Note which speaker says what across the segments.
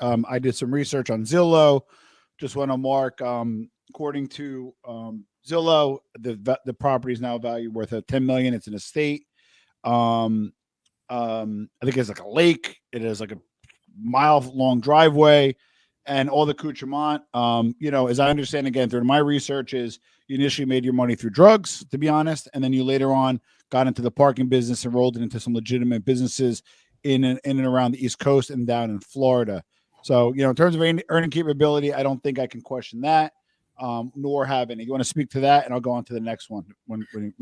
Speaker 1: I did some research on Zillow. Just want to mark, according to Zillow, the property is now valued worth $10 million. It's an estate. I think it's like a lake. It is like a mile-long driveway, and all the accoutrement. As I understand, again, through my research, is you initially made your money through drugs, to be honest, and then you later on got into the parking business and rolled it into some legitimate businesses in and around the East Coast and down in Florida. So, in terms of earning capability, I don't think I can question that, nor have any. You want to speak to that, and I'll go on to the next one.
Speaker 2: I mean,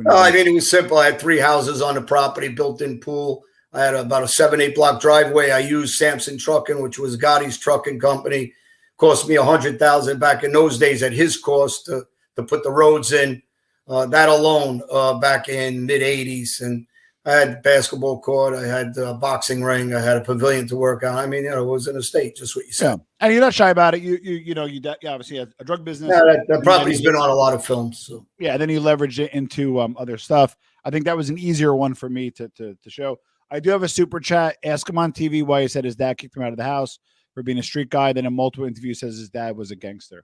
Speaker 2: it was simple. I had 3 houses on the property, built-in pool. I had about a 7-8 block driveway. I used Samson Trucking, which was Gotti's trucking company. Cost me $100,000 back in those days at his cost to put the roads in. That alone back in mid-'80s. And I had a basketball court. I had a boxing ring. I had a pavilion to work on. I mean, it was an estate, just what you said.
Speaker 1: Yeah. And you're not shy about it. You obviously had a drug business.
Speaker 2: Yeah, that property's been on a lot of films. So.
Speaker 1: Yeah, then you leveraged it into other stuff. I think that was an easier one for me to show. I do have a super chat. Ask him on TV why he said his dad kicked him out of the house for being a street guy. Then in multiple interviews says his dad was a gangster.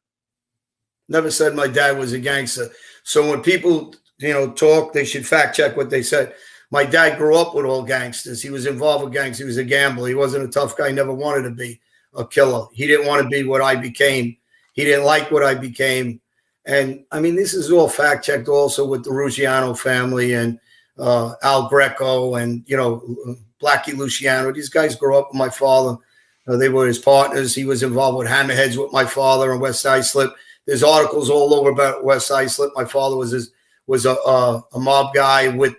Speaker 2: Never said my dad was a gangster. So when people, talk, they should fact check what they said. My dad grew up with all gangsters. He was involved with gangs. He was a gambler. He wasn't a tough guy. He never wanted to be a killer. He didn't want to be what I became. He didn't like what I became. And, I mean, this is all fact checked also with the Ruggiano family and Al Greco and, Blackie Luciano. These guys grew up with my father. They were his partners. He was involved with Hammerheads with my father and West Side Slip. There's articles all over about West Side Slip. My father was a mob guy with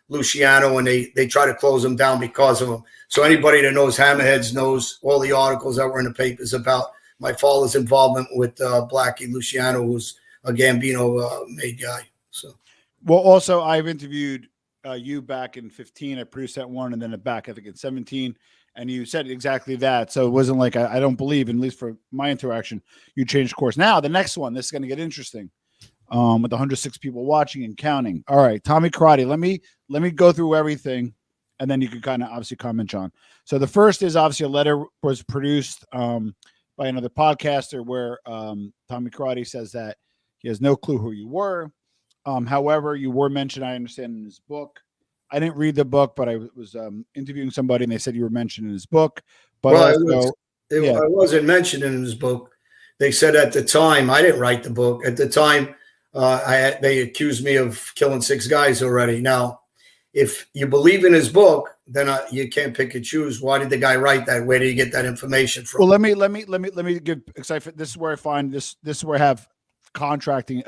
Speaker 2: Luciano, and they try to close him down because of him. So anybody that knows Hammerheads knows all the articles that were in the papers about my father's involvement with Blackie Luciano, who's a Gambino made guy. So,
Speaker 1: well, also I've interviewed you back in 15. I produced that one, and then back I think in 17. And you said exactly that. So it wasn't like I don't believe, at least for my interaction, you changed course. Now, the next one, this is going to get interesting with 106 people watching and counting. All right, Tommy Karate, let me go through everything, and then you can kind of obviously comment, John. So the first is obviously a letter was produced by another podcaster where Tommy Karate says that he has no clue who you were. However, you were mentioned, I understand, in his book. I didn't read the book, but I was interviewing somebody, and they said you were mentioned in his book. But
Speaker 2: well, I wasn't mentioned in his book. They said at the time, I didn't write the book. At the time, they accused me of killing 6 guys already. Now, if you believe in his book, then you can't pick and choose. Why did the guy write that? Where did he get that information from?
Speaker 1: Well, let me give. Because this is where I find this. This is where I have contrasting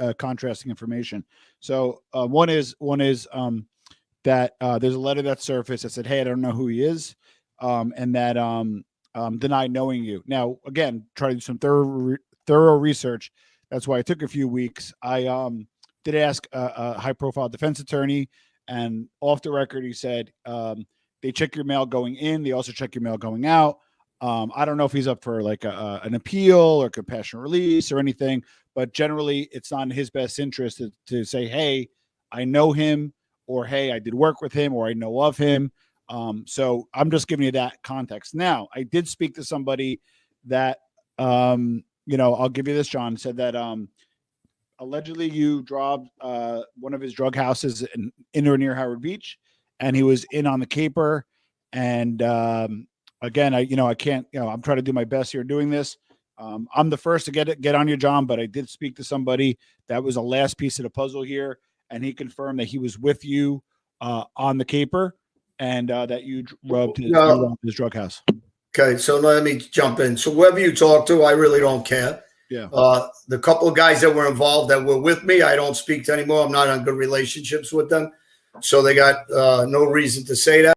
Speaker 1: information. So one is that there's a letter that surfaced that said, "Hey, I don't know who he is," and that denied knowing you. Now, again, try to do some thorough research. That's why it took a few weeks. I did ask a high-profile defense attorney, and off the record, he said they check your mail going in. They also check your mail going out. I don't know if he's up for like an appeal or compassionate release or anything, but generally, it's not in his best interest to say, "Hey, I know him," or, "Hey, I did work with him," or, "I know of him." So I'm just giving you that context. Now, I did speak to somebody that, I'll give you this, John, said that allegedly you robbed one of his drug houses in or near Howard Beach, and he was in on the caper. And again, I can't, I'm trying to do my best here doing this. I'm the first to get on you, John, but I did speak to somebody that was a last piece of the puzzle here. And he confirmed that he was with you on the caper and that you robbed his drug house.
Speaker 2: Okay, so let me jump in. So whoever you talk to, I really don't care.
Speaker 1: Yeah.
Speaker 2: The couple of guys that were involved that were with me, I don't speak to anymore. I'm not on good relationships with them. So they got no reason to say that.